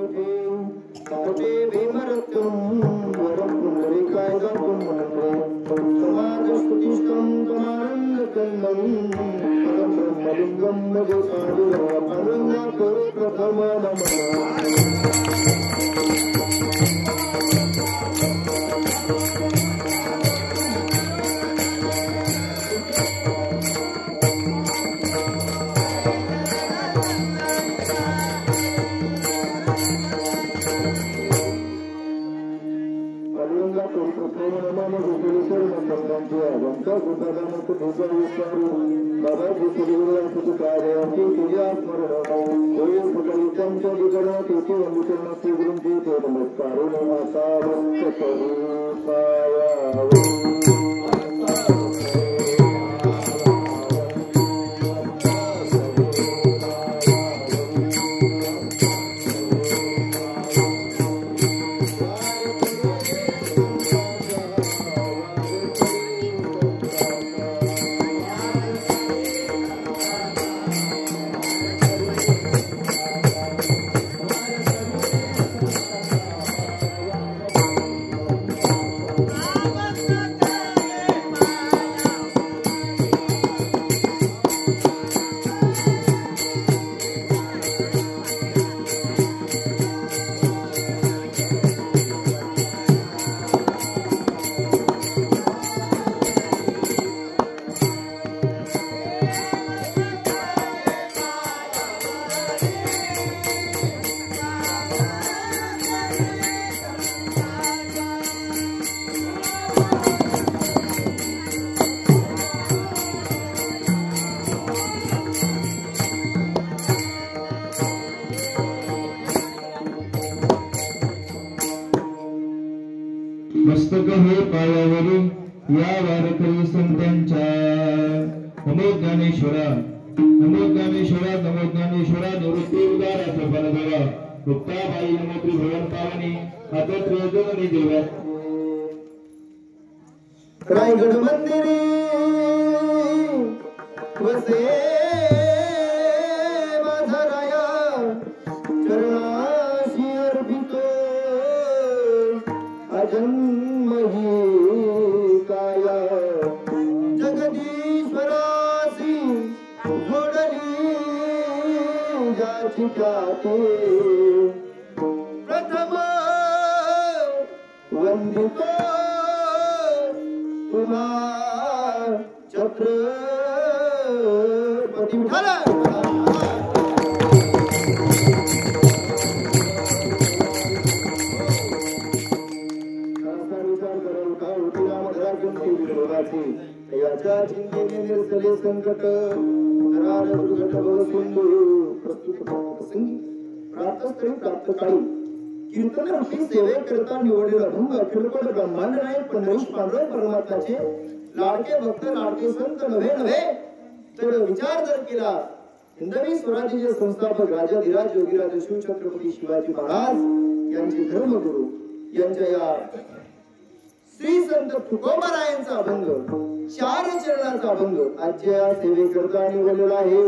तापते भीमरत्यं वरं पुंडरीकायदातं मनोरे समाजस्तुतिष्ठं समानन्दकन्दं पदं ब्रह्मलिङ्गं भजे साधुरं पदं प्रथमं मस्तक हे पायावरून या वारकरी संतांच्या नमो ज्ञानेश्वरा नमो ज्ञानेश्वरा नमो ज्ञानेश्वरा निवृत्ती उदाराचा फल देवा मुक्ताबाई नमो त्रिभुवन पावनी आता त्रियोजनी देवा रायगड मंदिरी वसे माझा राया चरणाशी अर्पितो अजन्मही काया जगदीश्वरासी जोडली जाची काते प्रथम वंदितो तुला छत्रपती विठ्ठल याच्या चिंतेने निर्सले संकट करार दुर्घट भवसिंधू प्रस्तुत प्रसंगी प्रातःस्थळी प्राप्त काळी कीर्तन ऋषी सेवे करता निवडलेला भंग अखिलपद ब्रह्मांड नायक पंढरीश पांडुरंग परमात्म्याचे लाडके भक्त लाडके संत नव्हे तर विचार जर केला हिंदवी स्वराज्याचे संस्थापक राजाधिराज योगीराज शिवछत्रपती शिवाजी महाराज यांचे धर्मगुरु यांच्या या श्री संत तुकोबारायांचा अभंग चार चरणाचा अभंग आजच्या सेवेकरता निवडलेला आहे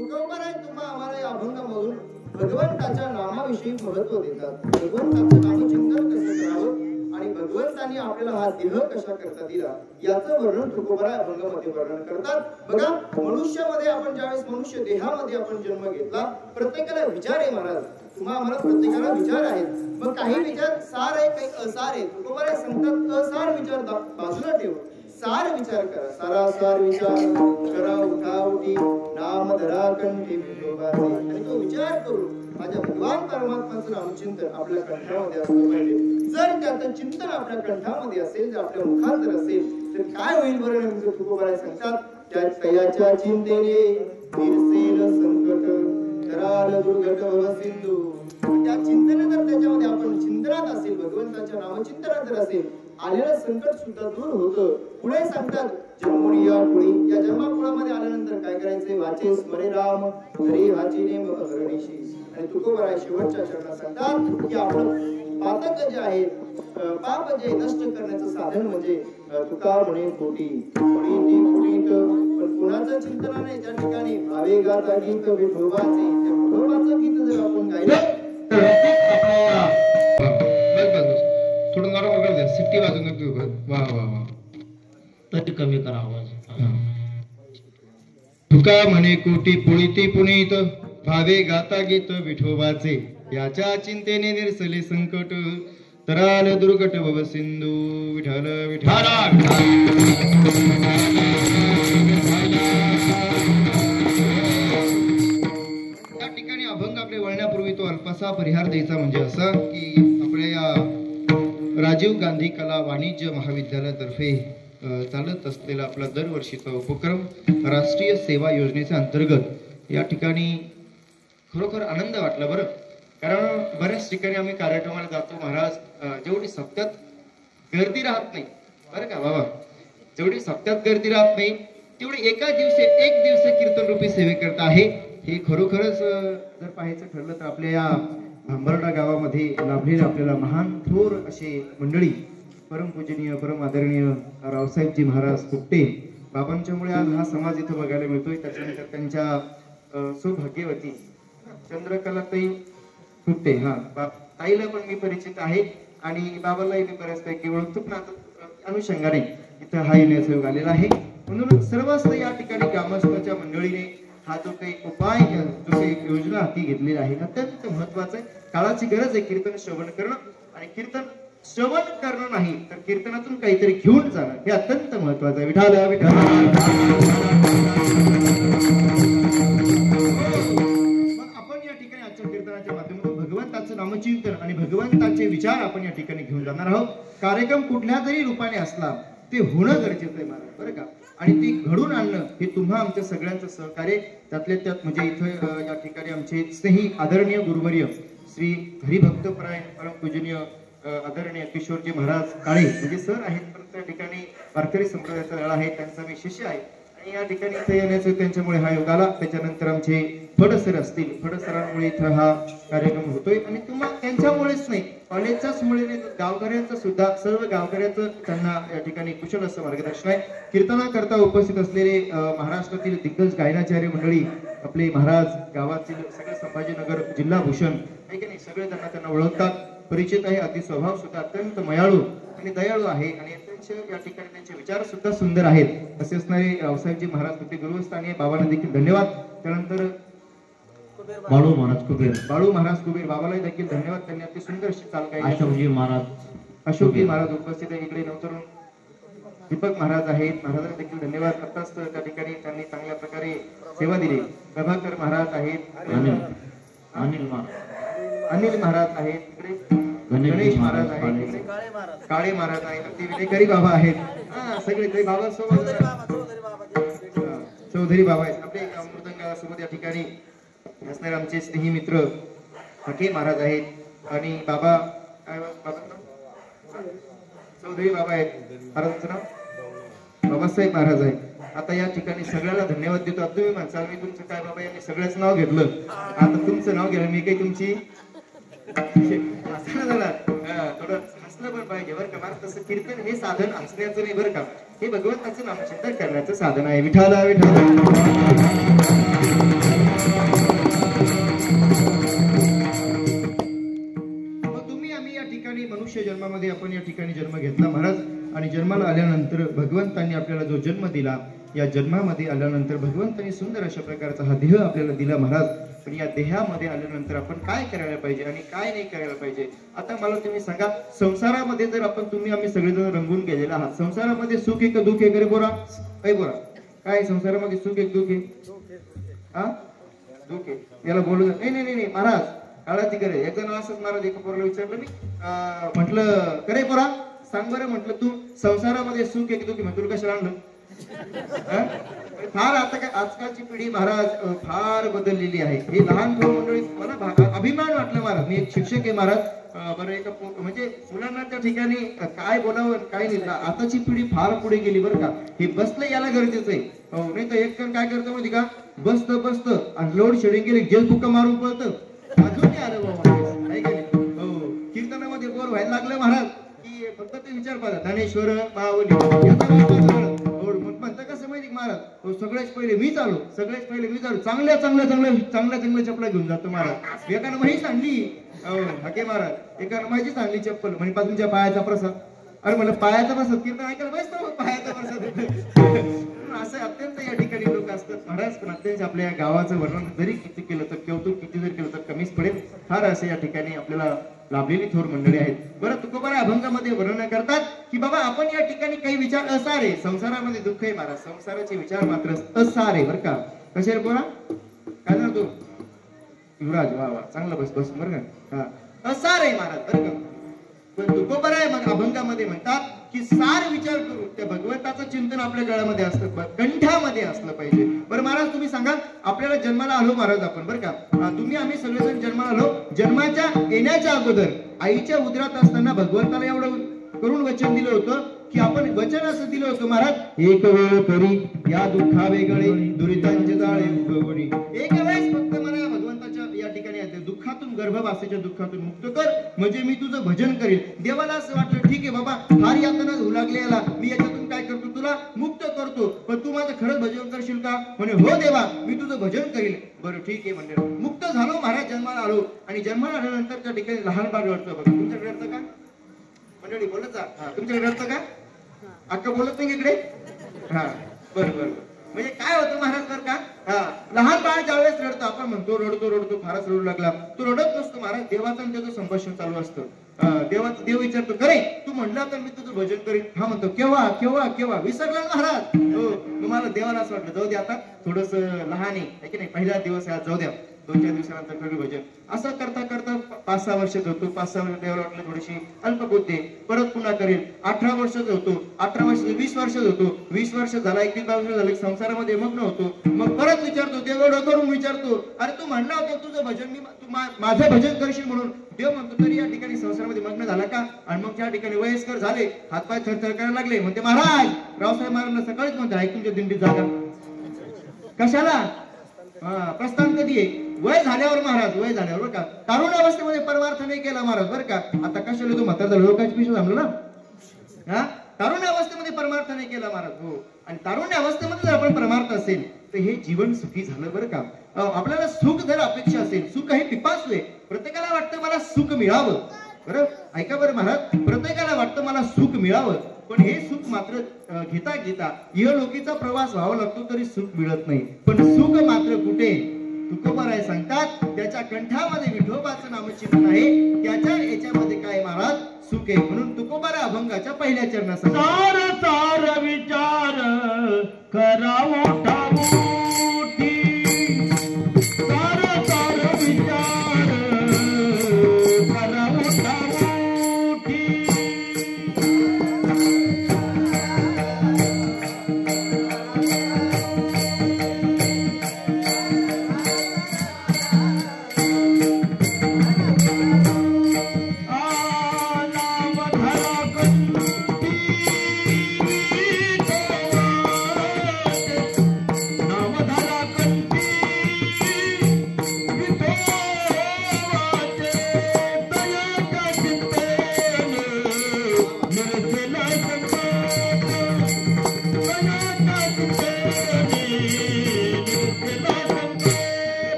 तुकोबाराय तुम्हा आम्हाला या अभंगामधून भगवंताच्या नामाविषयी महत्व देतात भगवंताचं नामचिंतन कसं करावं आणि भगवंतांनी आपल्याला हा देह कशा करता दिला याचं वर्णन तुकोबाराय अभंगामध्ये वर्णन करतात बघा मनुष्यामध्ये आपण ज्यावेळेस मनुष्य देहामध्ये आपण जन्म घेतला प्रत्येकाला विचार आहे महाराज तुम्हा आम्हाला प्रत्येकाला विचार आहेत मग काही विचार सार आहे काही असार आहे तुकोबाराय सांगतात असार विचार बाजूला ठेव सार विचार करा सारा सार विचार करा उठा उठी नाम धरा कंठी विठोबाचे आणि तो विचार करून माझ्या भगवान परमात्म्याचं नामचिंतन आपल्या कंठामध्ये असलं पाहिजे जर त्याचं चिंतन आपल्या कंठामध्ये असेल जर आपल्या मुखात जर असेल तर काय होईल बरं नेमकं तुकोबाराय सांगतात त्या तयाच्या चिंतेने निरसेल संकट कराल दुर्घट भवसिंधू त्या चिंतन जर त्याच्यामध्ये आपण चिंतनात असेल भगवंताच्या नामचिंतनात जर असेल आलेलं संकट सुद्धा दूर होतं पुढे सांगतात जन्मोनी या पुढे या जन्मापुळामध्ये आल्यानंतर काय करायचे वाचे स्मरे राम हरी वाची नेम हरणीशी आणि तुकोबाराय शेवटच्या चरणात सांगतात की आपण पातक जे आहे पाप जे नष्ट करण्याचं साधन म्हणजे तुका म्हणे कोटी पण कुणाचं चिंतनाने त्या ठिकाणी भावे गाता गीत विठोबाचे त्या विठोबाचं गीत जर आपण गायलं तर बस थोडं नॉर्मल कर द्या सिट्टी वाजून नक्की वा वा वा तरी कमी करा आवाज तुका म्हणे कोटी पुळीती पुनीत भावे गाता गीत विठोबाचे याच्या चिंतेने निरसले संकट तराल दुर्गट भव सिंधू विठ्ठल विठ्ठल या ठिकाणी अभंग आपले वळण्यापूर्वी तो अल्पसा परिहार द्यायचा म्हणजे असा की आपल्या या राजीव गांधी कला वाणिज्य महाविद्यालयातर्फे चालत असलेला आपला दरवर्षीचा उपक्रम राष्ट्रीय सेवा योजनेच्या अंतर्गत या ठिकाणी खरोखर आनंद वाटला बरं. कारण बऱ्याच ठिकाणी आम्ही कार्यक्रमाला जातो महाराज, जेवढी सप्त्यात गर्दी राहत नाही बरं का बाबा, जेवढी सप्त्यात गर्दी राहत नाही तेवढी एक दिवस कीर्तन रूपी सेवेकरता आहे. हे खरोखरच जर पाहायचं ठरलं तर आपल्या या भांबर्डा गावामध्ये लाभलेले आपल्याला महान थोर असे मंडळी परमपूजनीय परम आदरणीय रावसाहेबजी महाराज कुपटे बाबांच्यामुळे आज हा समाज इथं बघायला मिळतोय. त्याच्यानंतर त्यांच्या सौभाग्यवती चंद्रकलाताई कुपटे, ताईला पण मी परिचित आहे आणि बाबालाही मी बऱ्याचपैकी ओळखतो, पण आता अनुषंगाने इथं हा येण्याचा योग आलेला आहे. म्हणून सर्वच या ठिकाणी ग्रामस्थांच्या मंडळीने हा जो काही उपाय जो काही योजना हाती घेतलेली आहे अत्यंत महत्वाचं आहे. काळाची गरज आहे कीर्तन श्रवण करणं, आणि कीर्तन श्रवण करणं नाही तर कीर्तनातून काहीतरी घेऊन जाणं हे अत्यंत महत्वाचं आहे. विठाल विठाल आपण या ठिकाणी आजच्या कीर्तनाच्या माध्यमातून भगवंताचं नामचिंतन आणि भगवंताचे विचार आपण या ठिकाणी घेऊन जाणार आहोत. कार्यक्रम कुठल्या तरी रूपाने असला ते होणं गरजेचं आहे महाराज बरं का, आणि ते घडून आणणं हे तुम्हा आमच्या सगळ्यांचं सहकार्य. त्यातल्या त्यात म्हणजे इथं या ठिकाणी आमचे स्नेही आदरणीय गुरुवर्य श्री हरिभक्तपरायण परमपूजनीय आदरणीय किशोरजी महाराज काळे म्हणजे सर आहेत, पण त्या ठिकाणी वारकरी संप्रदायाचा लळा आहे, त्यांचा मी शिष्य आहे आणि या ठिकाणी इथे येण्याचं त्यांच्यामुळे हा योग आला. त्याच्यानंतर आमचे फड सर असतील, फड सरांमुळे इथं हा कार्यक्रम होतोय आणि तुम्हाला त्यांच्यामुळेच नाही कॉलेजच्याच मुळे नाही, गावकऱ्यांचं सुद्धा सर्व गावकऱ्यांचं त्यांना या ठिकाणी कुशल असं मार्गदर्शन आहे. कीर्तनाकरता उपस्थित असलेले महाराष्ट्रातील दिग्गज गायनाचार्य मंडळी आपले महाराज गावातील सगळे संभाजीनगर जिल्हा भूषण आहे की नाही, सगळे त्यांना ओळखतात, परिचित आहे. अति स्वभाव सुद्धा अत्यंत मयाळू आणि दयाळू आहे आणि या ठिकाणी त्यांचे विचार सुद्धा सुंदर आहेत. असे असणारे रावसाहेबजी महाराज होते गुरुस्थानी, बाबांना देखील धन्यवाद. त्यानंतर बाळू महाराज कुबेर बाबाला देखील धन्यवाद, त्यांनी अति सुंदर अशी चाल काय. अशोकजी महाराज उपस्थित आहे इकडे. नवतरुण दीपक महाराज आहेत, महाराजांना देखील धन्यवाद. आताच त्या ठिकाणी त्यांनी चांगल्या प्रकारे सेवा दिली. प्रभाकर महाराज आहेत, अनिल महाराज आहेत इकडे, गणेश महाराज आहेत, काळे महाराज आहेत, ते विलेकरी बाबा आहेत, सगळे ते बाबा सोबत चौधरी बाबा आहेत. आपले मृदंगासोबत या ठिकाणी असणारे आमचे स्नेही मित्र हके महाराज आहेत आणि बाबा काय चौधरी बाबा आहेत, महाराजांचं नाव बाबासाहेब महाराज आहेत. आता या ठिकाणी सगळ्याला धन्यवाद देतो. तुम्ही म्हणसाल मी तुमचं काय बाबा यांनी सगळ्याच नाव घेतलं, आता तुमचं नाव घ्यायला मी काही तुमची थोडं हसलं पण पाहिजे बरं का महाराज. तसं कीर्तन हे साधन हसण्याचं नाही बरं का, हे भगवंताचं नामचिंतन करण्याचं साधन आहे. विठाला विठाला मनुष्य जन्मामध्ये आपण या ठिकाणी जन्म घेतला महाराज, आणि जन्माला आल्यानंतर भगवंतांनी आपल्याला जो जन्म दिला, या जन्मामध्ये आल्यानंतर भगवंतांनी सुंदर अशा प्रकारचा हा देह आपल्याला दिला महाराज. पण या देहामध्ये आल्यानंतर आपण काय करायला पाहिजे आणि काय नाही करायला पाहिजे. आता मला तुम्ही सांगा, संसारामध्ये जर आपण तुम्ही आम्ही सगळेजण रंगून गेलेला आहात, संसारामध्ये सुख एक दुःख एक रे बोरा काय बोरा, काय संसारामध्ये सुख एक दुःख आहे, दुःख आहे याला बोलू नाही नाही नाही महाराज, काळाची गरज. एक जण असंच महाराज एका पोराला विचारलं मी, म्हटलं करे पोरा सांग बरं, म्हटलं तू संसारामध्ये सुख एक दुःख म्हटलं तुला कशाला आणलं. फार आता काय आजकालची पिढी महाराज फार बदललेली आहे. हे लहान मंडळी मला अभिमान वाटला महाराज, मी एक शिक्षक आहे महाराज. बरं एका म्हणजे मुलांना त्या ठिकाणी काय बोलावं काय नाही, आताची पिढी फार पुढे गेली बरं का. हे बसलं याला गरजेचं आहे, नाही तर एक जण काय करतं माहिती का, बसतं आणि लोड शेडिंग केली जेल बुक्का मारून पळतं, अजून नाही आलं बाबा कीर्तनामध्ये बोर व्हायला लागलं महाराज की फक्त ते विचार पाहता ज्ञानेश्वर माऊली म्हणतं कसं माहिती महाराज हो सगळ्यात पहिले मीच आलो चांगल्या चपला घेऊन जातो महाराज एकानं म्हैस आणली हाके महाराज एकानं म्हैशीच आणली चप्पल म्हणे तुमच्या पायाचा प्रसाद अरे मला पायाचा प्रसाद कीर्तन ऐकायला माहित ना पायाचा प्रसाद असं अत्यंत या ठिकाणी लोक असतात महाराज पण अत्यंत आपल्या या गावाचं वर्णन जरी किती केलं तर कौतुक किती जरी केलं तर कमीच पडेल फार असे या ठिकाणी आपल्याला लाभलेली थोर मंडळी आहेत बरं तुकोबारा अभंगामध्ये वर्णन करतात की बाबा आपण या ठिकाणी काही विचार असारे संसारामध्ये दुःख आहे महाराज संसाराचे विचार मात्र असारे बरं का कसे बोला काय ना तू युवराज वा वा चांगलं बस बरं का हा असारे महाराज बरं का पण तुकोबारा अभंगामध्ये म्हणतात की सार विचार करून त्या भगवंताचं चिंतन आपल्या गळ्यामध्ये असतं कंठामध्ये असलं पाहिजे बरं महाराज तुम्ही सांगा आपल्याला जन्माला आलो महाराज आपण बरं का तुम्ही आम्ही सगळेजण जन्माला आलो जन्माच्या येण्याच्या अगोदर आईच्या उदरात असताना भगवंताला एवढं करून वचन दिलं होतं की आपण वचन असं दिलं होतं महाराज एक वेळ करी या दुःखा वेगळे दुरितांचे जाळे उगवणी एक वेळेस फक्त मला भगवंताच्या या ठिकाणी दुःखातून गर्भवासाच्या दुःखातून मुक्त कर म्हणजे मी तुझं भजन करील देवाला असं वाटलं ठीक आहे बाबा फार यातना होऊ लागले याला मी याच्यातून काय करतो तुला मुक्त करतो पण तू माझं खरंच भजन करशील का म्हणे हो देवा मी तुझं भजन करील बरं ठीक आहे म्हणजे मुक्त झालो महाराज जन्माला आलो आणि जन्माला आल्यानंतर त्या ठिकाणी लहान बाळ रडतं बघा तुमच्याकडे रडतं का मंडळी बोलत जा तुमच्याकडे रडतं का अक्का बोलत नाही इकडे हा बरं म्हणजे काय होतं महाराज बरं का लहान बाळ ज्यावेळेस रडतं आपण म्हणतो रडतो फारच रडू लागला तो रडत नसतो महाराज देवाचं आणि त्याचं संभाषण चालू असतं देव विचारतो खरे तू म्हणला तर मी तुझं भजन करीन हा म्हणतो केव्हा विसरला महाराज हो तुम्हाला देवाला असं वाटलं जाऊ दे आता थोडस लहान आहे की नाही पहिला दिवस आहे जाऊ द्या 2-4 दिवसानंतर करू भजन असं करता 5-6 वर्ष होतो 5-6 वर्ष देवाला वाटलं थोडीशी अल्पबुद्धी परत पुन्हा करेल 18 वर्षाचा होतो 18 वर्ष 20 वर्षाचा होतो 20 वर्ष झाला 21 वर्ष झाले संसारामध्ये मग्न होतो मग परत विचारतो देव एवढं करून विचारतो अरे तू म्हणला होता तुझं भजन मी माझं भजन करशील म्हणून देव म्हणतो तरी या ठिकाणी संसारामध्ये मग्न झाला का आणि मग त्या ठिकाणी वयस्कर झाले हातपाय थरथर करायला लागले म्हणते महाराज रावसाहेब महाराजांना सकाळीच म्हणते ऐक तुमच्या दिंडीत जागा कशाला प्रस्थान कधी आहे वय झाल्यावर महाराज वय झाल्यावर का तारुण अवस्थेमध्ये परमार्थ नाही केला महाराज बरं का आता कशाला तो म्हातार झाला लोकांची पिशवी थांबलो ना तारुण्य अवस्थेमध्ये परमार्थ नाही केला महाराज हो आणि तारुण्य अवस्थेमध्ये जर आपण परमार्थ असेल तर हे जीवन सुखी झालं बरं का आपल्याला सुख जर अपेक्षा असेल सुख हे पिपासू आहे प्रत्येकाला वाटतं मला सुख मिळावं बरं ऐका बरं महाराज प्रत्येकाला वाटतं मला सुख मिळावं पण हे सुख मात्र घेता इहलोकीचा प्रवास व्हावा लागतो तरी सुख मिळत नाही पण सुख मात्र कुठे तुकोबाराय सांगतात त्याच्या कंठामध्ये विठोबाचं नामचिन्ह आहे त्याच्या याच्यामध्ये काय महाराज सुख आहे म्हणून तुकोबारा अभंगाच्या पहिल्या चरणात सार विचार करावो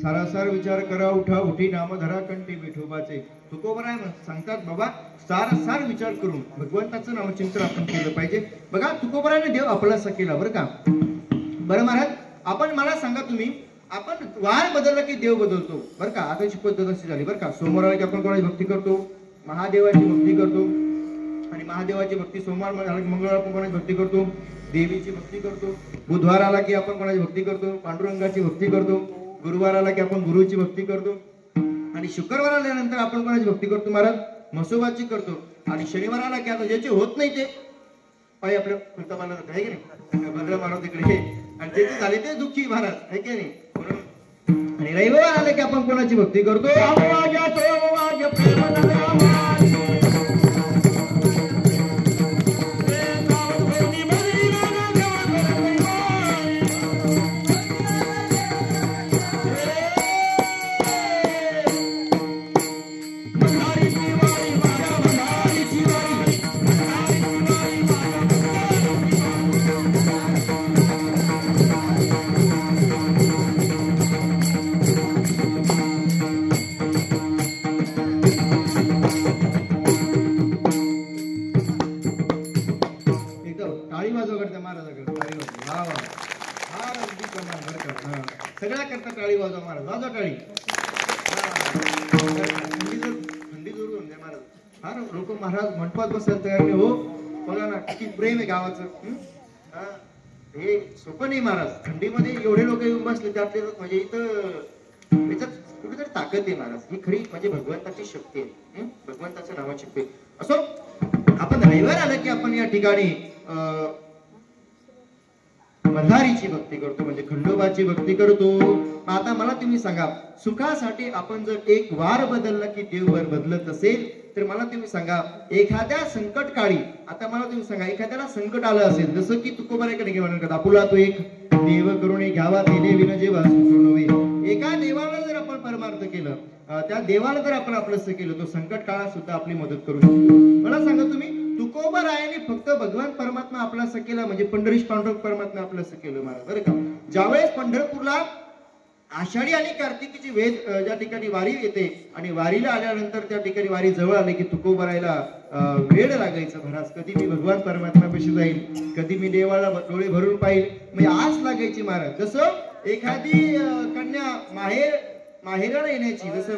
सारासार विचार करा उठा उठी नाम धरा कंठी विठोबाचे तुकोबाराय सांगतात बाबा सारासार विचार करून भगवंताचं नामचिंतन आपण केलं पाहिजे बघा तुकोबाराने देव आपलासा केला बरं का बरं महाराज आपण मला सांगा तुम्ही आपण वार बदलला की देव बदलतो बरं का आताची पद्धत अशी झाली बरं का सोमवाराला की आपण कोणाची भक्ती करतो महादेवाची भक्ती करतो आणि महादेवाची भक्ती सोमवार झाला की मंगळवार आपण कोणाची भक्ती करतो देवीची भक्ती करतो बुधवार आला की आपण कोणाची भक्ती करतो पांडुरंगाची भक्ती करतो गुरुवार आला की आपण गुरुची भक्ती करतो आणि शुक्रवार आल्यानंतर आपण कोणाची भक्ती करतो महाराज म्हसोबाची करतो आणि शनिवार आला की आता ज्याचे होत नाही ते पायी आपलं फुलता मानला जातं, आहे की नाही? बलराम महाराज तिकडे आणि ते जे झाले ते दुःखी महाराज, आहे की नाही? म्हणून आणि रविवार आले की आपण कोणाची भक्ती करतो? सगळ्या करता टाळी वाजवा महाराज, वाजवा टाळी. थंडी जोर होऊन द्या महाराज. हा लोक महाराज मंडपात बसायला तयार नाही हो. बघा ना किती प्रेम आहे गावाचं. हे सोपं नाही महाराज. थंडीमध्ये एवढे लोक येऊन बसले त्यातले म्हणजे इथं याच्यात कुठेतरी ताकद आहे महाराज. ही खरी म्हणजे भगवंताची शक्ती आहे, भगवंताच्या नावाची शक्ती. असो आपण रविवार आलं की आपण या ठिकाणी मल्हारीची भक्ती करतो, म्हणजे खंडोबाची भक्ती करतो. आता मला तुम्ही सांगा, सुखासाठी आपण जर एक वार बदलला की देव वर बदलत असेल तर मला तुम्ही सांगा, एखाद्या संकट काळी आता मला तुम्ही सांगा, एखाद्याला संकट आलं असेल, जसं की तुकोबाराकडे घेऊन करता आपुला तो एक देव करुणे घ्यावा तेने विन जेव्हा सुखोनवे. एका देवाला जर आपण परमार्थ केलं, त्या देवाला जर आपण आपलंसं केलं, तो संकट काळात सुद्धा आपली मदत करू शकतो. मला सांगा तुम्ही, तुकोबारायाने फक्त भगवान परमात्मा आपलासं केला म्हणजे पंढरीश पांडुरंग परमात्मा आपलासं केलं महाराज, बरं का? ज्यावेळेस पंढरपूरला आषाढी आणि कार्तिकीची वेद ज्या ठिकाणी वारी येते आणि वारीला आल्यानंतर त्या ठिकाणी वारी जवळ आले की तुकोबारायला वेळ लागायचं महाराज. कधी मी भगवान परमात्म्यापाशी जाईल, कधी मी देवाला डोळे भरून पाहिल, म्हणजे आस लागायची महाराज. जसं एखादी कन्या माहेराला येण्याची, जसं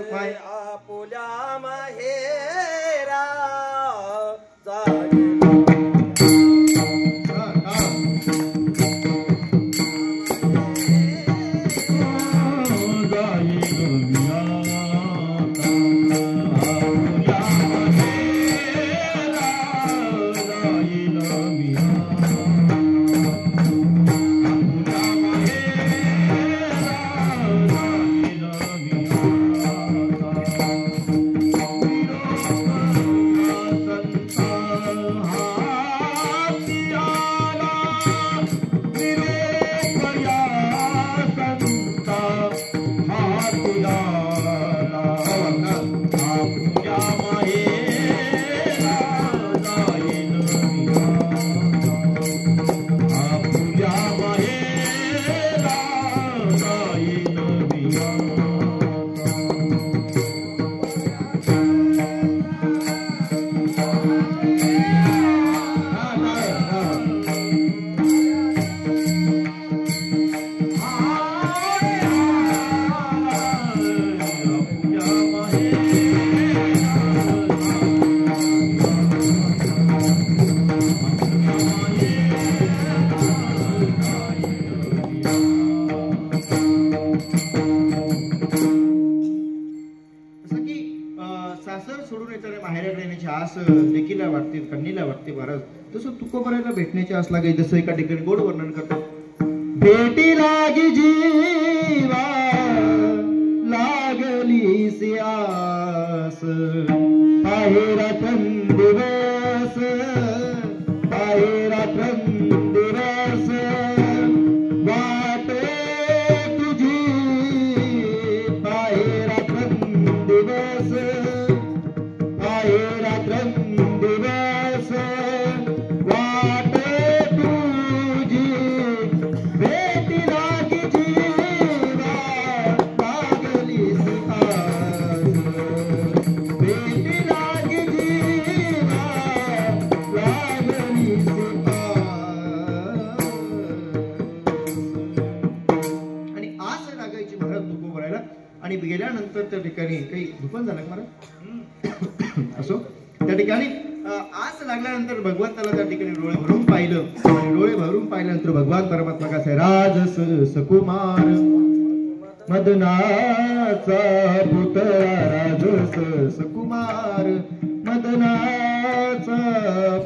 लेकीला वाटते, कन्नीला वाटते महाराज. तसं तुकोबारायला भेटण्याची आस लागे. जसं एका ठिकाणी गोड वर्णन करतात, भेटी लागी जीवा लागली सियास, पाहेरा दिवस पाहेरा दिवस वाटे तुझी, पाहेरा दिवस दिवस वाटे तुझी, भेटी लागी जीवा लागली आस, भेटी लागी जीवा लागली आस. आणि आस लागायची महाराज तुकोबारायला. आणि गेल्यानंतर त्या ठिकाणी काही दुकान झालं का महाराज? असो त्या ठिकाणी आस लागल्यानंतर भगवंताला त्या ठिकाणी डोळे भरून पाहिलं. आणि डोळे भरून पाहिल्यानंतर भगवान परमात्मा कसा आहे, राजस सकुमार मदनाचा पुतळा, राजस सकुमार मदनाचा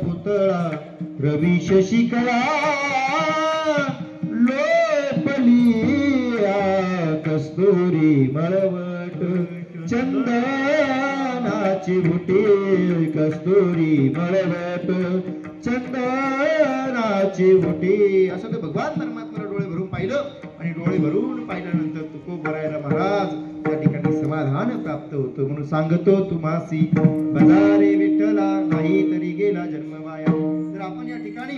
पुतळा, रवी शशिकला लोपलिया कस्तुरी मळवट चंदनाची बुटे कस्तुरी मळवट चंदनाची बुटे. असं ते भगवान परमात्म्याला डोळे भरून पाहिलं आणि डोळे भरून पाहिल्यानंतर तुकोबरायला महाराज त्या ठिकाणी समाधान प्राप्त होतं. म्हणून सांगतो तुम्हासी बजारे विठ्ठला नाही तरी गेला जन्म वाया. जर आपण या ठिकाणी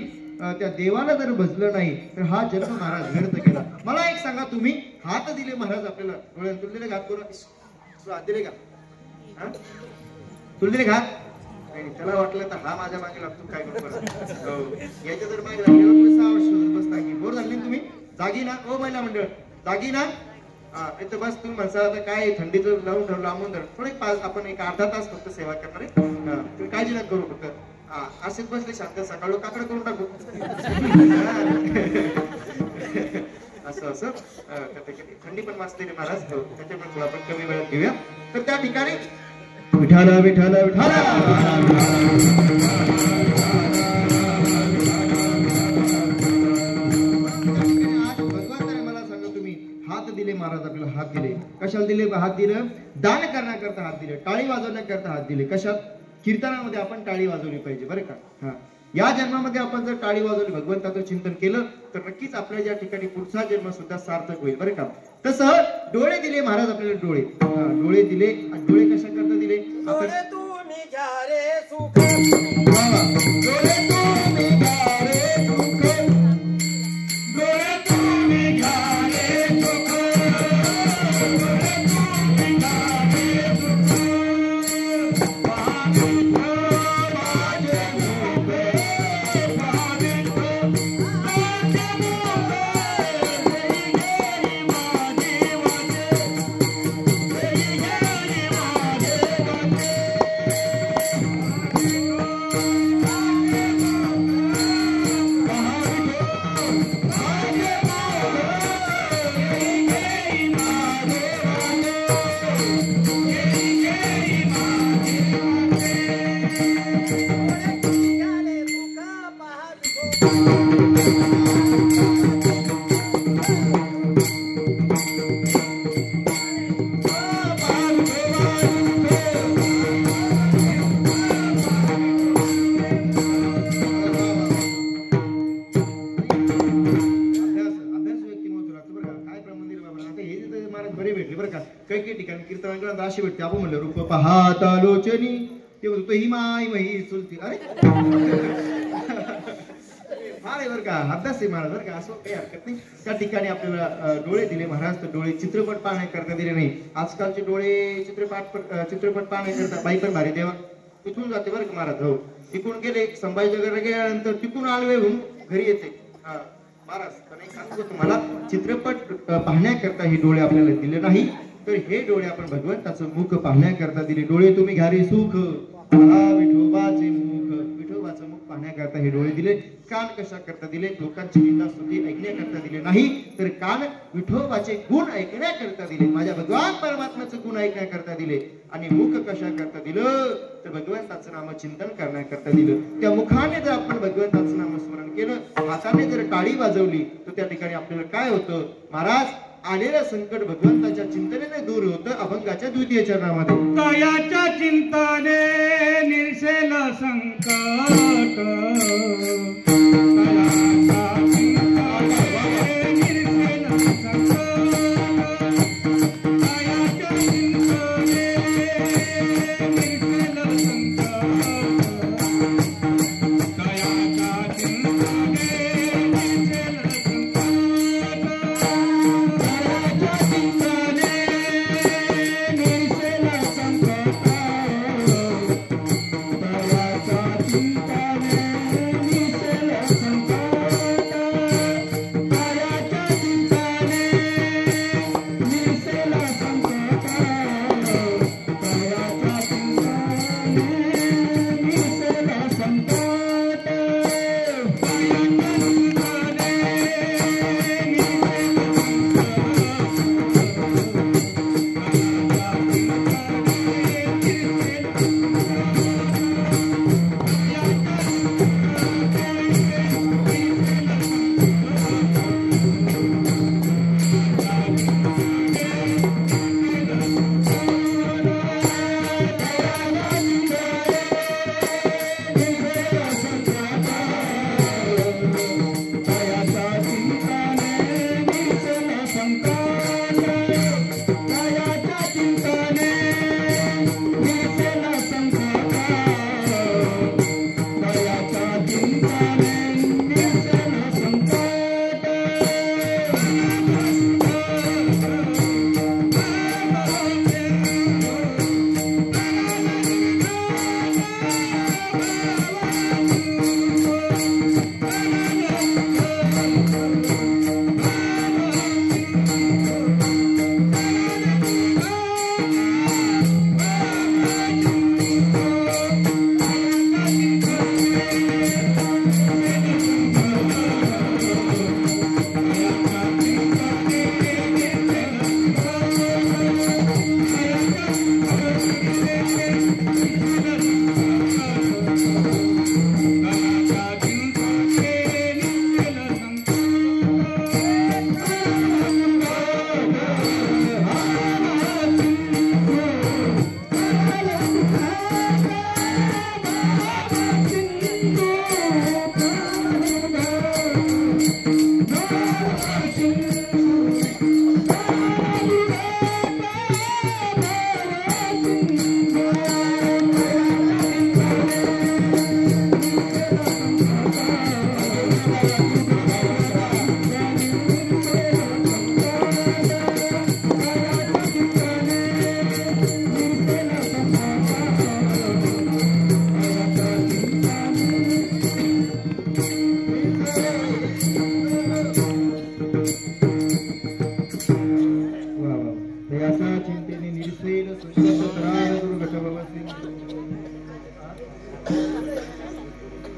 त्या देवाला जर भजलं नाही तर हा जन्म महाराज व्यर्थ केला. मला एक सांगा, तुम्ही हात दिले महाराज आपल्याला डोळ्यात, तुला दिले घात करून हात दिले का? तुला दिले घात नाही. त्याला वाटलं तर हा माझ्या मागे लागतो काय करू. याच्या जर मागे लागलेला तुम्ही 6 वर्ष बसता की बोर झाले तुम्ही जागी ना. ओ महिला मंडळ जागी ना. हा इथं बस तुम्ही म्हणसा आता काय थंडीचं लावून ठेवलं लांबून धर थोडे आपण एक अर्धा तास फक्त सेवा करणार आहे. तुम्ही काळजी नका करू फक्त असेच बसले शांत सकाळ काकडं करून टाकू असं असं थंडी पण वाचते महाराज. त्याच्यामुळे आपण कमी वेळात घेऊया. तर त्या ठिकाणी विठाला विठाला विठाला भगवंताने मला सांगा, तुम्ही हात दिले महाराज आपल्याला हात दिले कशाला दिले? हात दिलं दान करण्याकरता हात दिले, टाळी वाजवण्याकरता हात दिले. कशात? कीर्तनामध्ये आपण टाळी वाजवली पाहिजे बरं का. हा या जन्मामध्ये आपण जर टाळी वाजवली भगवंताचं चिंतन केलं तर नक्कीच आपल्या या ठिकाणी पुढचा जन्म सुद्धा सार्थक होईल बरं का. तसं डोळे दिले महाराज आपल्याला डोळे. डोळे दिले. डोळे कशा करता दिले? डोळे तुम्ही घ्या रे सुख. डोळे तुम्ही घ्या रे सुख. डोळे तुम्ही घ्या रे सुख. अशी भेटते आपण म्हणलं रूप पाहता लोचनी ते म्हणतो ही माई मही चुलती. अरे फार आहे बरं का, अभ्यास आहे महाराज बरं का, असं काही हरकत नाही. त्या ठिकाणी आपल्याला डोळे दिले महाराज, तर डोळे चित्रपट पाहण्याकरता दिले नाही. आजकालचे डोळे चित्रपट पाहण्याकरता बाई पण भारी देवा तिथून जाते बरं का महाराज. हो तिकडून गेले संभाजीनगरला गेल्यानंतर तिथून आळवे होऊन घरी येते महाराज. पण एक सांगतो तुम्हाला, चित्रपट पाहण्याकरता हे डोळे आपल्याला दिले नाही, तर हे डोळे आपण भगवंताचं मुख पाहण्याकरता दिले. डोळे तुम्ही घ्या रे सुख. विठोबाचे मुख, विठोबाचं मुख पाहण्याकरता हे डोळे दिले. कान कशा करता दिले? लोकांची निंदा स्तुती ऐकण्याकरता दिले नाही, तर कान विठोबाचे गुण ऐकण्याकरता दिले, माझ्या भगवान परमात्म्याचे गुण ऐकण्याकरता दिले. आणि मुख कशा करता दिलं? तर भगवंताचं नाम चिंतन करण्याकरता दिलं. त्या मुखाने जर आपण भगवंताचं नामस्मरण केलं, हाताने जर टाळी वाजवली, तर त्या ठिकाणी आपल्याला काय होतं महाराज? आलेलं संकट भगवंताच्या चिंतनेने दूर होतं. अभंगाच्या द्वितीय चरणामध्ये कायाच्या चिंतने निर्सेल संकट. संकट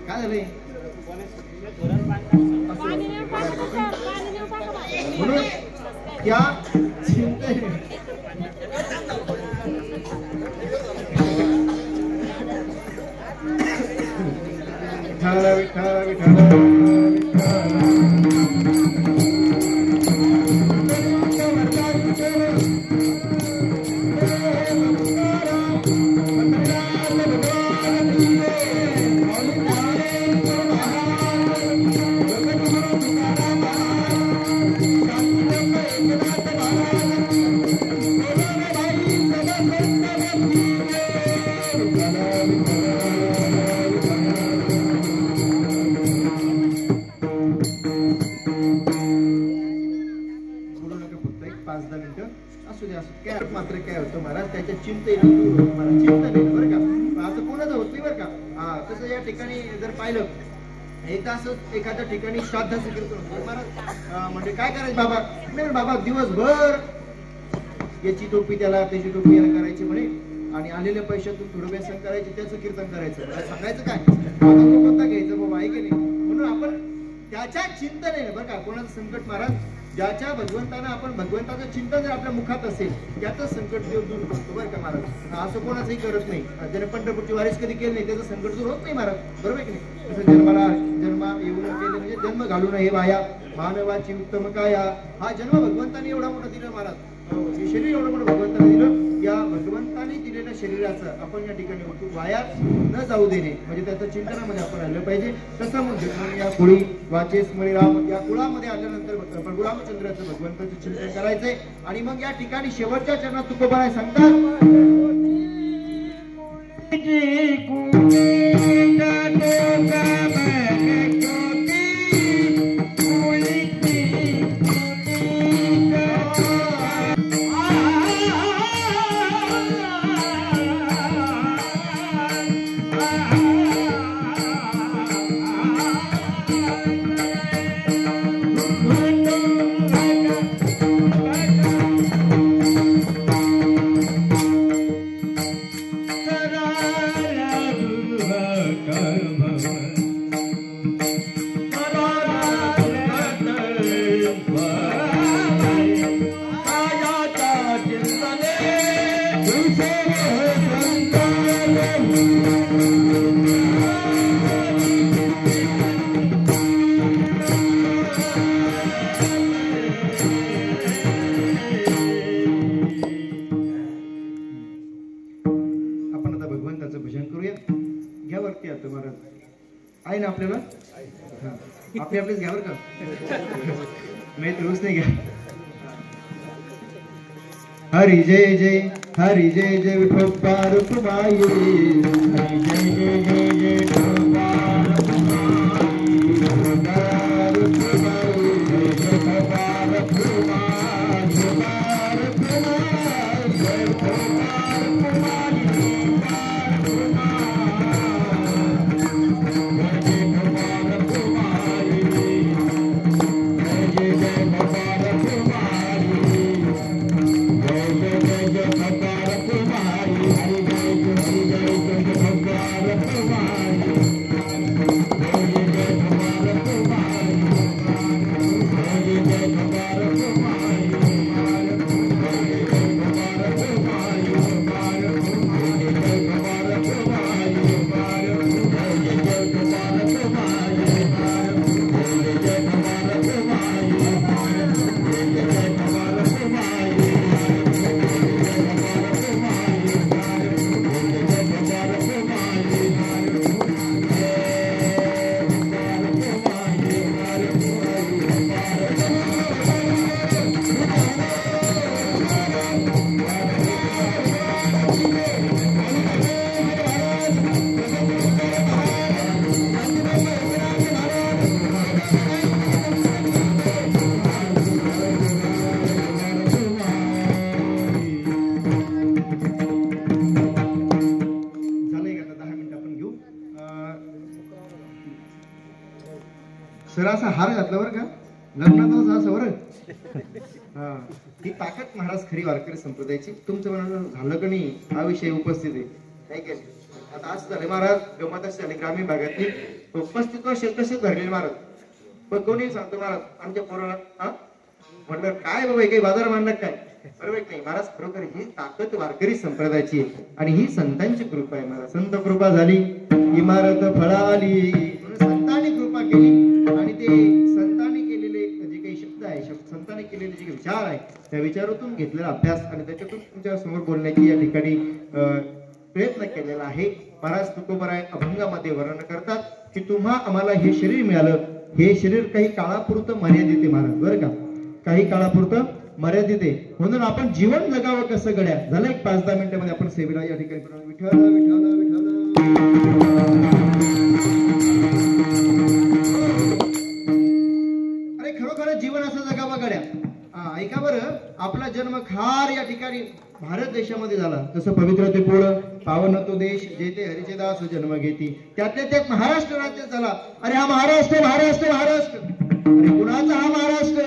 काय झालंय म्हणून त्या चिंतेने विठाला विठाला विठाला मात्र काय होतं महाराज त्याच्या चिंतेने दूर होतं महाराज चिंता नाही बरं का असं कोणाचं होत नाही बरं का हा तसं या ठिकाणी जर पाहिलं एकदा असं एखाद्या ठिकाणी श्राद्धाचं कीर्तन होतं महाराज म्हणजे काय करायचं बाबा नाही बाबा दिवसभर याची टोपी त्याला त्याची टोपी याला करायची म्हणे आणि आलेल्या पैशातून थोडं व्यसन करायचे त्याचं कीर्तन करायचं सांगायचं काय बाबा तो कोणता घ्यायचं बाबा आहे की नाही म्हणून आपण त्याच्या चिंतनेने बरं का कोणाचं संकट महाराज ज्याच्या भगवंतानं आपण भगवंताचं चिंतन जर आपल्या मुखात असेल त्याचं संकट देव दूर करतो बरं का महाराज असं कोणाचंही करत नाही ज्याने पंढरपूरची वारीस कधी केली नाही त्याचं संकट दूर होत नाही महाराज बरोबर की नाही तसं जन्म येऊन केले म्हणजे जन्म घालून हे वाया मानवाची उत्तम काया हा जन्म भगवंताने एवढा मोठा दिला महाराज हे शरीर एवढं मोठं भगवंताने दिलं या भगवंताने दिलेल्या शरीराचं आपण या ठिकाणी वाया न जाऊ देणे म्हणजे त्याचं चिंतनामध्ये आपण राहिलं पाहिजे तसं म्हणजे या कुळी वाचेस राम या कुळामध्ये आल्यानंतर प्रभू रामचंद्राचं भगवंताचं चिंतन करायचंय आणि मग या ठिकाणी शेवटच्या चरणात तुकोबाराय सांगतात आहे ना आपल्याला आपले आपलेच घ्यावर का नाही रोज नाही घ्या हरी जय जय विठोबा रुक्माई हरी जय जय जय विठोबा जरा असा हार घातला बरं का, लग्नात असं बरं. हा, ही ताकद महाराज खरी वारकरी संप्रदायाची. तुमचं म्हणणं झालं का नाही हा विषय उपस्थित आहे, नाही का? आता असं झाले महाराज, गमत अशी झाली ग्रामीण भागातली 35 वर्ष तसेच धरलेले महाराज. पण कोणी सांगतो महाराज आमच्या पोराला, हा म्हटलं काय बाबा काही बाजार मांडला काय, बरोबर नाही महाराज. खरोखर ही ताकद वारकरी संप्रदायाची आहे आणि ही संतांची कृपा आहे महाराज. संत कृपा झाली इमारत फळाली, संतांनी कृपा केली आणि ते संतांनी केलेले जे काही शब्द आहे, संतांनी केलेले जे काही विचार आहे, त्या विचारातून घेतलेला अभ्यास आणि त्याच्यातून तुमच्या समोर बोलण्याची या ठिकाणी प्रयत्न केलेला आहे. महाराज तुकोबराय अभंगामध्ये वर्णन करतात की तुम्हा आम्हाला हे शरीर मिळालं, हे शरीर काही काळापुरतं मर्यादित आहे महाराज, बरं का, काही काळापुरतं मर्यादित आहे. म्हणून आपण जीवन जगावं कसं गड्या. झालं एक 5-10 मिनिटांमध्ये आपण सेवेला या ठिकाणी विठ्ठल विठ्ठल विठ्ठल. अरे खरोखर जीवन असं जगावं गड्या. ऐका बरं, आपला जन्म खार या ठिकाणी भारत देशामध्ये झाला. जसं पवित्र ते पोळ पावन तो देश जेथे हरीचे दास जन्म घेती, त्यातल्या त्यात महाराष्ट्र राज्य झाला. अरे हा महाराष्ट्र महाराष्ट्र महाराष्ट्र, अरे कुणाचा हा महाराष्ट्र?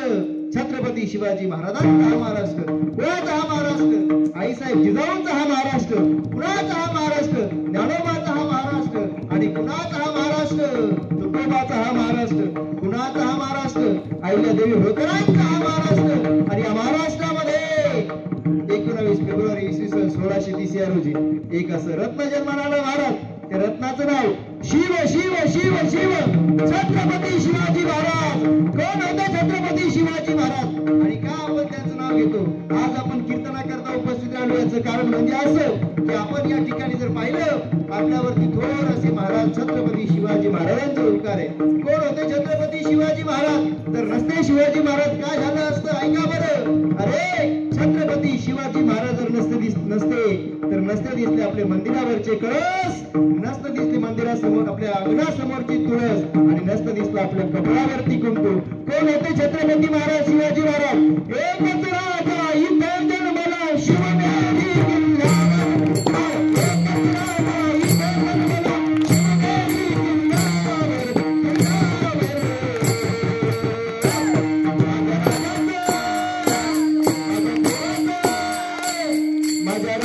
छत्रपती शिवाजी महाराजांचा हा महाराष्ट्र. कुणाचा हा महाराष्ट्र? आईसाहेब जिजाऊंचा हा महाराष्ट्र. कुणाचा हा महाराष्ट्र? ज्ञानोबाचा हा महाराष्ट्र. आणि कुणाचा हा महाराष्ट्र? तुकोबाचा हा महाराष्ट्र. कुणाचा हा महाराष्ट्र? अहिल्या देवी होळकरांचा हा महाराष्ट्र. आणि या महाराष्ट्रामध्ये 19 फेब्रुवारी इसवी सन 1630 या रोजी एक असं रत्न जन्माला आलं महाराज. त्या रत्नाचं नाव शिव शिव शिव शिव छत्रपती शिवाजी महाराज. कोण होते छत्रपती शिवाजी महाराज आणि का आपण त्यांचं नाव घेतो? आज आपण कीर्तनाकरता उपस्थित राहिलो याचं कारण म्हणजे असं की आपण या ठिकाणी जर पाहिलं आपल्यावरती थोडेसे महाराज छत्रपती शिवाजी महाराजांचे उपकार आहे. कोण होते छत्रपती शिवाजी महाराज? तर नसते शिवाजी महाराज काय झालं असतं? ऐका बरं. अरे छत्रपती शिवाजी महाराज जर नसते दिसले आपले मंदिरावरचे कळस, नसतं दिसले मंदिरासमोर आपल्या अंगणासमोरची तुळस, आणि नसतं दिसलं आपल्या कपाळावरती कुंकू. कोण होते छत्रपती महाराज शिवाजी महाराज? एकच राजा इथं जन्मला शिवनेरी किल्ल्यावर. एकच राजा इथं जन्मला शिवनेरी माझ्या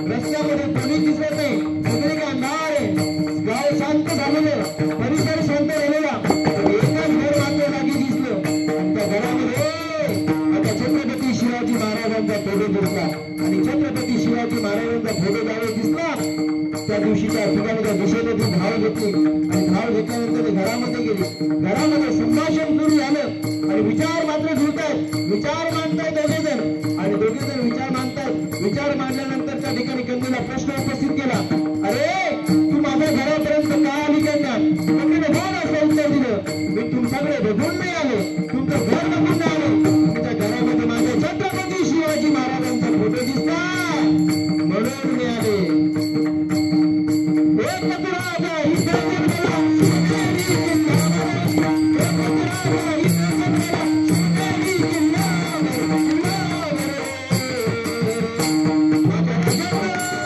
रस्त्यामध्ये कोणी दिसत नाही, सगळे अंधार आहे. घरामध्ये घरामध्ये संभाषण सुरू झालं आणि विचार मात्र जुळतायत, विचार मांडतायत दोघे जण आणि दोघे जण विचार मांडतायत. विचार मांडल्यानंतर त्या ठिकाणी कंदीला प्रश्न उपस्थित केला, अरे तू माझ्या घरापर्यंत का आली करणार? कंदीने कोण असं उत्तर दिलं, मी तुमच्याकडे बघून नाही आलो, तुमचं घर बघून नाही आलो, तुमच्या घरामध्ये माझे छत्रपती शिवाजी महाराजांचा फोटो दिसला म्हणून मी आले. एक मथुराजा ही सर्जन केला, शिवनेरी किल्ल्यावर. एक मथुराजा ही सर्जन केला, शिवनेरी किल्ल्यावर, किल्ल्यावर. माझ्या राजाचं, माझ्या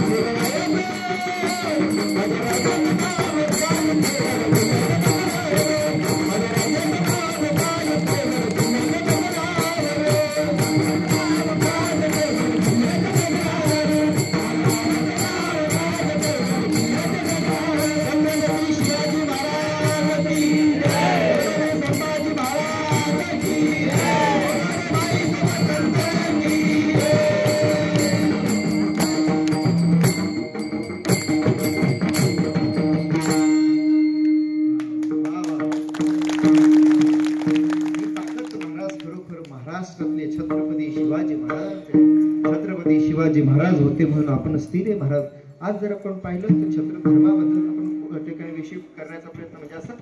राजाचं, माझ्या राजाचं नाव काय शिवाजी महाराज होते म्हणून आपण स्थिर आहे महाराज. आज जर आपण पाहिलं तर छत्रपती धर्माबद्दल आपण ठिकाणी विषय करण्याचा प्रयत्न म्हणजे असं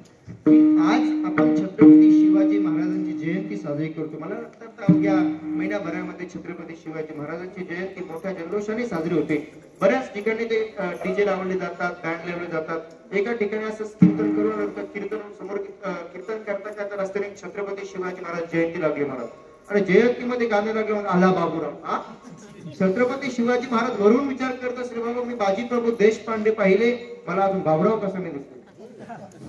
की आज आपण छत्रपती शिवाजी महाराजांची जयंती साजरी करतो. मला वाटतं अवघ्या महिन्याभरामध्ये छत्रपती शिवाजी महाराजांची जयंती मोठ्या जल्लोषाने साजरी होते. बऱ्याच ठिकाणी ते डीजे लावले जातात, बँड लावले जातात. एका ठिकाणी असं कीर्तन करून कीर्तन समोर कीर्तन करता करता रस्त्याने छत्रपती शिवाजी महाराज जयंती लागली महाराज आणि जयंतीमध्ये गाणं लागलं आला बाबूराव. हा छत्रपती शिवाजी महाराज वरून विचार करत असले बाबा मी बाजीप्रभू देशपांडे पाहिले, मला अजून बाबूराव कसं नाही दिसले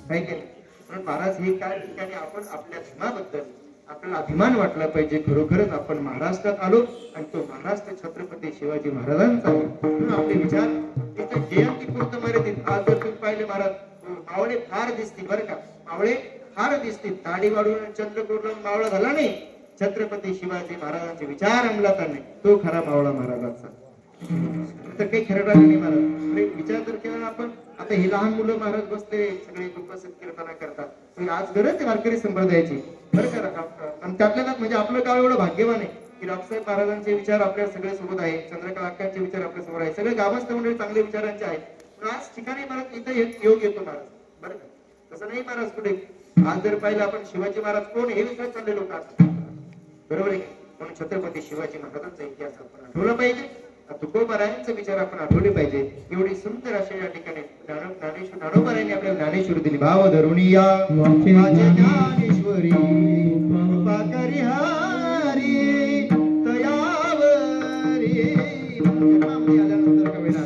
काय केलं. पण महाराज हे काय ठिकाणी आपण आपल्या धर्माबद्दल आपल्याला अभिमान वाटला पाहिजे. खरोखरच आपण महाराष्ट्रात आलो आणि तो महाराष्ट्र छत्रपती शिवाजी महाराजांचा म्हणून आपले विचार तिथे जयंती पुरतं मर्यादित. आज जर तुम्ही पाहिले महाराज मावळे फार दिसतील बरं का, मावळे फार दिसतील. दाढी वाढून चंद्रपूरला मावळा झाला नाही, छत्रपती शिवाजी महाराजांचे विचार अंमलात आणणे तो खरा मावळा महाराजांचा. तर काही खरं राहिलं नाही महाराज. विचार तर केला आपण. आता हे लहान मुलं महाराज बसले सगळे उपस्थित कीर्तना करतात. आज गरज आहे वारकरी संप्रदायाची बरं का. आणि त्यातल्या म्हणजे आपलं गाव एवढं भाग्यवान आहे की रावसाहेब महाराजांचे विचार आपल्या सगळे सोबत आहे, चंद्रकला अक्कांचे विचार आपल्या समोर आहे, सगळे गावस्थ मंडळी चांगले विचारांचे आहेत. पण आज ठिकाणी महाराज इथे योग येतो महाराज बरं का. तसं नाही महाराज कुठे. आज जर पाहिलं आपण शिवाजी महाराज कोण हे विचार चालले लोक असतात बरोबर आहे. म्हणून छत्रपती शिवाजी महाराजांचा इतिहास आपण आठवला पाहिजे. तुकोबारायांचे विचार आपण आठवले पाहिजे. एवढी सुंदर अशा या ठिकाणी ज्ञानोबारायांनी आपल्याला ज्ञानेश्वरी दिली. भाव धरुणी या ज्ञानेश्वरी कृपा करी हरी तयावरी. जन्मामध्ये आल्यानंतर कवेला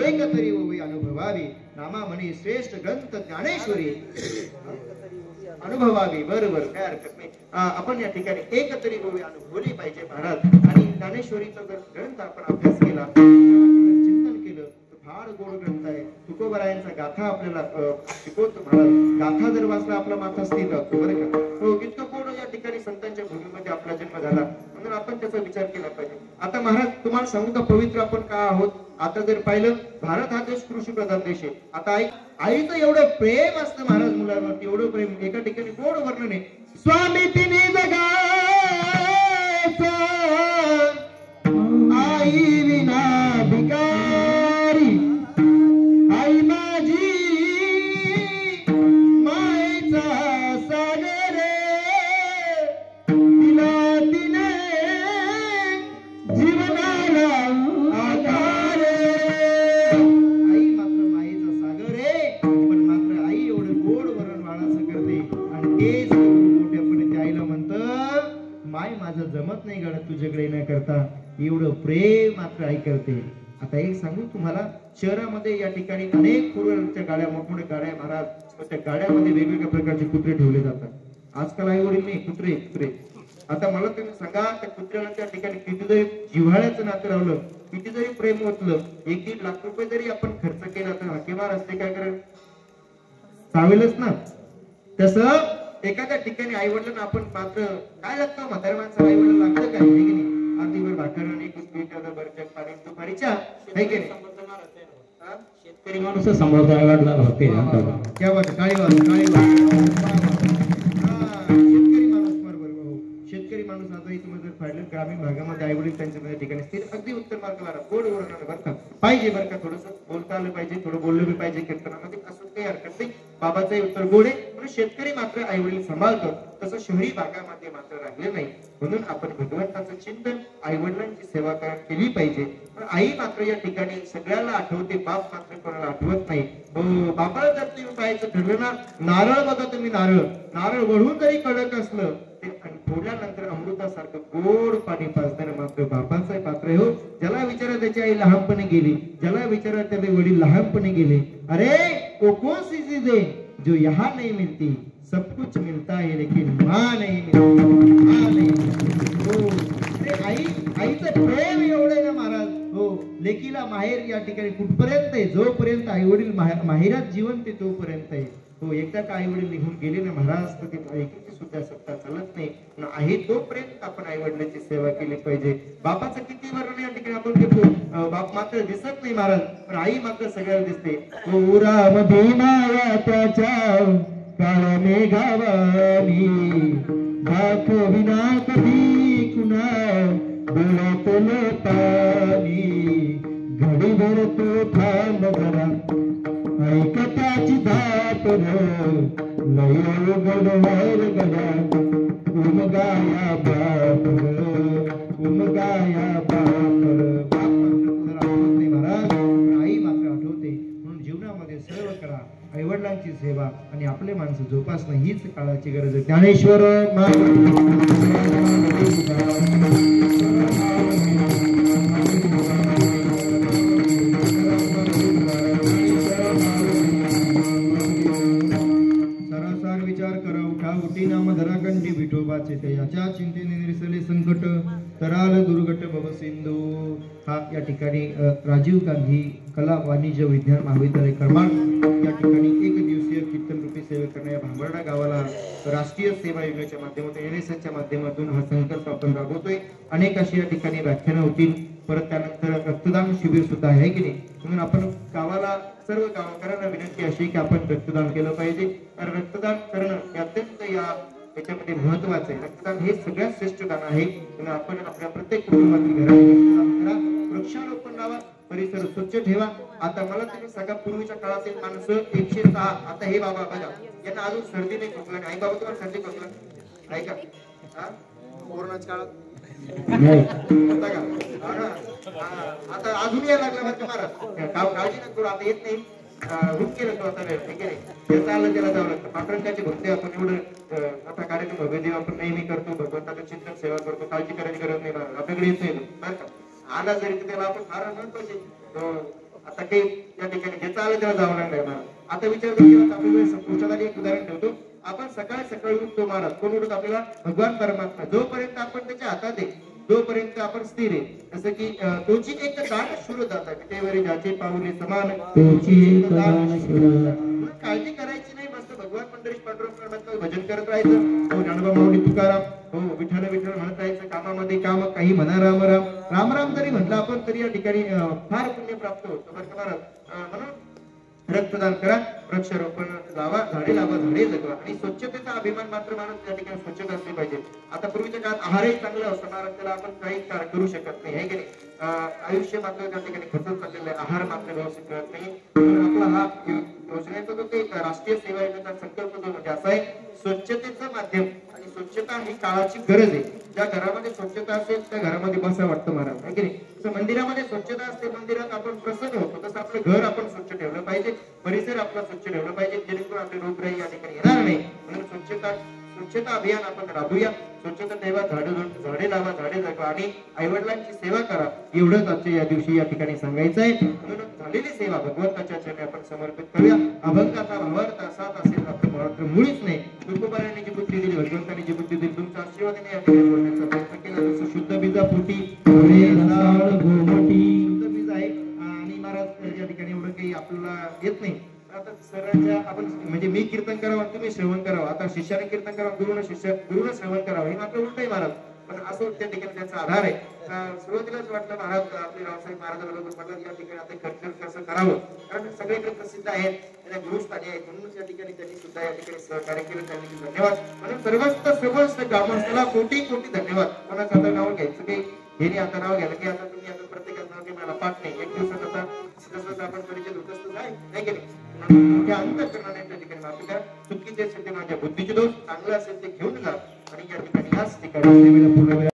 एक तरी ओवी अनुभवावी, नामामणी श्रेष्ठ ग्रंथ ज्ञानेश्वरी अनुभवावी. बरोबर काय हरकत नाही. आपण या ठिकाणी एक तरी ओवी अनुभवली पाहिजे महाराज. आणि ज्ञानेश्वरीचा जर ग्रंथ आपण अभ्यास केला, चिंतन केलं तर फार गोड ग्रंथ आहे. तुकोबारायांचा गाथा आपल्याला शिकवतो महाराज. गाथा जर वाचला आपला माथा स्थिर राहतो बरं का. हो इतकं गोड या ठिकाणी संतांच्या भूमीमध्ये आपला जन्म झाला म्हणून आपण त्याचा विचार केला पाहिजे. आता महाराज तुम्हाला सांगू का पवित्र आपण का आहोत. आता जर पाहिलं भारत हा देश कृषी प्रधान देश आहे. आता आईचं एवढं प्रेम असतं महाराज मुलांवरती, एवढं प्रेम. एका ठिकाणी गोड वर्णन आहे. स्वामी तिने जगायचं आई विना भिकारी, आई माझी मायेचा सागर, तिला तिने जीवनाला आधार. आई मात्र मायेचा सागर आहे, पण मात्र आई एवढं गोड वरण वाणाचं करते आणि तेच मोठ्यापणे त्या आईला म्हणतं माय माझं जमत नाही गड तुझ्याकडे न करता. एवढं प्रेम मात्र आई करते. आता एक सांगू तुम्हाला, शहरामध्ये या ठिकाणी अनेक फोर व्हीलरच्या गाड्या, मोठमोठ्या गाड्या महाराज, त्या गाड्यामध्ये वेगवेगळ्या प्रकारचे कुत्रे ठेवले जातात. आजकाल आई वडील नाही, कुत्रे कुत्रे. आता मला तुम्ही सांगा त्या कुत्र्याला त्या ठिकाणी किती जरी जिव्हाळ्याचं नातं लावलं, किती जरी प्रेम ओतलं, 1-1.5 लाख रुपये जरी आपण खर्च केला तर हाकेमार असते काय करेल, चावेलच ना. तसं एखाद्या ठिकाणी आई वडिलांना आपण मात्र काय लागतं, म्हाताऱ्या माणसाला आई वडील लागतं काय की नाही. आधी भाकर आणि कुस्ती भर जग पाणी दुपारीच्या आहे की नाही. शेतकरी माणूस सांभाळता वाढला होते क्या बात आहे, टाळी वाजवा, टाळी वाजवा. शेतकरी माणूस बरोबर हो. शेतकरी माणूस आता इथं जर पाहिलं ग्रामीण भागामध्ये आई वडील त्यांच्या ठिकाणी स्थिर अगदी उत्तर मार्गाला गोड ओरडणार बरं का पाहिजे बरं का थोडंसं बोलता आलं पाहिजे थोडं बोललं बी पाहिजे कीर्तनामध्ये असं काही हरकत नाही बाबाचंही उत्तर गोड आहे म्हणून शेतकरी मात्र आई वडील सांभाळतो तसं शहरी भागामध्ये मात्र राहिले नाही म्हणून आपण भगवंताचं चिंतन आई वडिलांची सेवा केली पाहिजे पण आई मात्र या ठिकाणी सगळ्याला आठवते बाप मात्र कोणाला आठवत नाही बापाला जर तुम्ही पाहायचं ठरलं ना नारळ बघा तुम्ही नारळ वळून जरी कडक असलं ते फोडल्यानंतर अमृतासारखं गोड पाणी पाजणारं मात्र बापाचं पात्र आहे हो ज्याला विचारा त्याची आई लहानपणी गेली ज्याला विचारा त्याचे वडील लहानपणी गेले अरे वो कौन सी चीज है जो यहाँ नहीं मिलती सब कुछ मिलता है लेकिन माँ नहीं मिलती माँ नहीं मिलती हो आईचं प्रेम एवढं ना महाराज हो लेकीला माहेर या ठिकाणी कुठपर्यंत आहे जोपर्यंत आई वडील माहेरात जिवंत आहे तोपर्यंत आहे हो एकदा का आई वडील निघून गेले ना महाराज तर ते एकीची सुद्धा सत्ता चालत नाही आहे तोपर्यंत आपण आई वडिलांची सेवा केली पाहिजे बापाचं किती वर्णन या ठिकाणी आपण घेतो बाप मात्र दिसत नाही महाराज पण आई मात्र सगळ्याला दिसते उरामध्ये माया त्याच्या काळ्या मेघावानी दाखविना कधी कुणा डोळ्यातलं पाणी घडीभर तो थांब जरा ऐक त्याची धापर लय गडवार गडा उमगाया बापर उमगाया बापर बाप मात्र आठवत नाही महाराज पण आई मात्र आठवते म्हणून जीवनामध्ये सर्व करा आई वडिलांची सेवा आणि आपले माणसं जोपासणं हीच काळाची गरज आहे ज्ञानेश्वर सरासार विचार करा उठा उठी नाम धराखंडी विठोबाचे ते याच्या चिंतेने निरसले संकट तराल दुर्घट भव सिंधू हा या ठिकाणी राजीव गांधी कला वाणिज्य विज्ञान महाविद्यालय करमाड या ठिकाणी एक दिवसीय कीर्तन रूपी सेवा करण्या या भांबर्डा गावाला राष्ट्रीय सेवा योजनेच्या माध्यमातून NSSच्या माध्यमातून हा संकल्प आपण राबवतोय अनेक अशी या ठिकाणी व्याख्यानं होतील परत त्यानंतर रक्तदान शिबिर सुद्धा आहे की नाही म्हणून आपण गावाला सर्व गावकऱ्यांना विनंती अशी की आपण रक्तदान केलं पाहिजे कारण रक्तदान करणं हे अत्यंत याच्यामध्ये महत्वाचं आहे रक्तदान हे सगळ्यात श्रेष्ठ दान आहे म्हणून आपण आपल्या प्रत्येक कुटुंबातील घरामध्ये रक्तदान करा वृक्षारोपण लावा परिसर स्वच्छ ठेवा आता मला तुम्ही सांगा पूर्वीच्या काळातील माणसं 106 आता हे बाबा बघा यांना अजून सर्दी नाही खोकला नाही बाबा तुम्हाला सर्दी खोकला आहे का कोरोनाच्या काळात होता का आता अजून यायला लागला बरं महाराज काळजी नको करू आता येत नाही हुक केलं तो आता ठीक आहे त्याचं आलं त्याला जावं लागतं पांडुरंगाची भक्ती आपण एवढं मोठा कार्यक्रम भगवदेव आपण नेहमी करतो भगवंताचं चिंतन सेवा करतो काळजी करायची गरज नाही महाराज आपल्याकडे येत नाही बरं का आला जरी त्याला आपण फार महत्वाचे आता काही या ठिकाणी ज्याचं आलं त्याला जावं लागणार महाराज आता विचार करून आपल्या वेळेस पुढच्या जागी एक उदाहरण ठेवतो आपण सकाळी उठतो महाराज कोण उठत आपल्याला भगवान परमात्मा जोपर्यंत आपण त्याच्या हातात आहे जोपर्यंत आपण स्थिर आहे जसं की तोची एक दान सुरू जातात विटेवरी ज्याचे पाऊले समान काळजी करायची नाही मस्त भगवान पंढरीश पांडुरंग भजन करत राहायचं हो ज्ञानोबा माऊली तुकाराम हो विठ्ठल विठ्ठल म्हणत राहायचं कामामध्ये काम काही म्हणा राम राम राम राम जरी म्हटलं आपण तरी या ठिकाणी फार पुण्य प्राप्त होतं बरं का महाराज म्हणून रक्तदान करा वृक्षारोपण लावा झाडे जगवा आणि स्वच्छतेचा अभिमान मात्र माणूस त्या ठिकाणी स्वच्छता असली पाहिजे आता पूर्वीच्या काळात आहारही चांगला होता महाराज त्याला आपण काही करू शकत नाही आहे की नाही आयुष्य मात्र त्या ठिकाणी खचत चाललेलं आहे आहार मात्र व्यवस्थित करत नाही आपला हा योजनेचा जो काही राष्ट्रीय सेवा योजनेचा संकल्प जो म्हणजे असा आहे स्वच्छतेचं माध्यम आणि स्वच्छता ही काळाची गरज आहे ज्या घरामध्ये स्वच्छता असेल त्या घरामध्ये बसा वाटतं महाराज आहे की नाही तसं मंदिरामध्ये स्वच्छता असते मंदिरात आपण प्रसन्न होतो तसं आपलं घर आपण स्वच्छ ठेवलं पाहिजे परिसर आपला स्वच्छ ठेवलं पाहिजे जेणेकरून आपले रोगराई या ठिकाणी येणार नाही म्हणून स्वच्छता अभियान आपण राबूया स्वच्छता ठेवा झाडे लावा झाडे जगवा आणि आई वडिलांची सेवा करा एवढंच आजच्या या दिवशी या ठिकाणी सांगायचं आहे म्हणून झालेली सेवा भगवंताच्या चरणी आपण समर्पित करूया अभंगाचा भावार्थ असाच असेल आपलं मात्र मुळीच नाही तुकोबारांनी जी बुद्धी दिली भगवंतांनी जी बुद्धी दिली तुमच्या आशीर्वादाने या ठिकाणी बोलण्याचा प्रयत्न केला जसं शुद्ध बीजा फुटी शुद्ध बीज आहे आणि महाराज या ठिकाणी एवढं काही आपल्याला येत नाही आता सरांच्या आपण म्हणजे मी कीर्तन करावं तुम्ही श्रवण करावं आता शिष्याने कीर्तन करावं गुरुनं श्रवण करावं हे मात्र उलट आहे महाराज पण असं त्या ठिकाणी त्यांचा आधार आहे. सुरुवातीलाच वाटलं महाराज आपले रावसाहेब महाराजांबरोबर म्हटलं या ठिकाणी आता खर्च कसं करावं, कारण सगळीकडे प्रसिद्ध आहेत, त्यांना गुरुस्थानी आहेत, म्हणून या ठिकाणी त्यांनी सुद्धा या ठिकाणी सहकार्य केलं. त्यांनी धन्यवाद. म्हणून सर्वस्व ग्रामस्थाला कोटी कोटी धन्यवाद. कोणाचं आता नाव घ्यायचं काही हे नाही, आता नाव घ्यायला की आता तुम्ही आता प्रत्येकाचं नाव काही मला पाठ नाही. एक दिवसात आता जसं आपण परिचय होत असतो नाही की नाही, मोठ्या अंतःकरणाने त्या ठिकाणी माफी द्या. चुकीचे असेल ते माझ्या बुद्धीचे दोष, चांगलं असेल ते घेऊन जा आणि या ठिकाणी याच ठिकाणी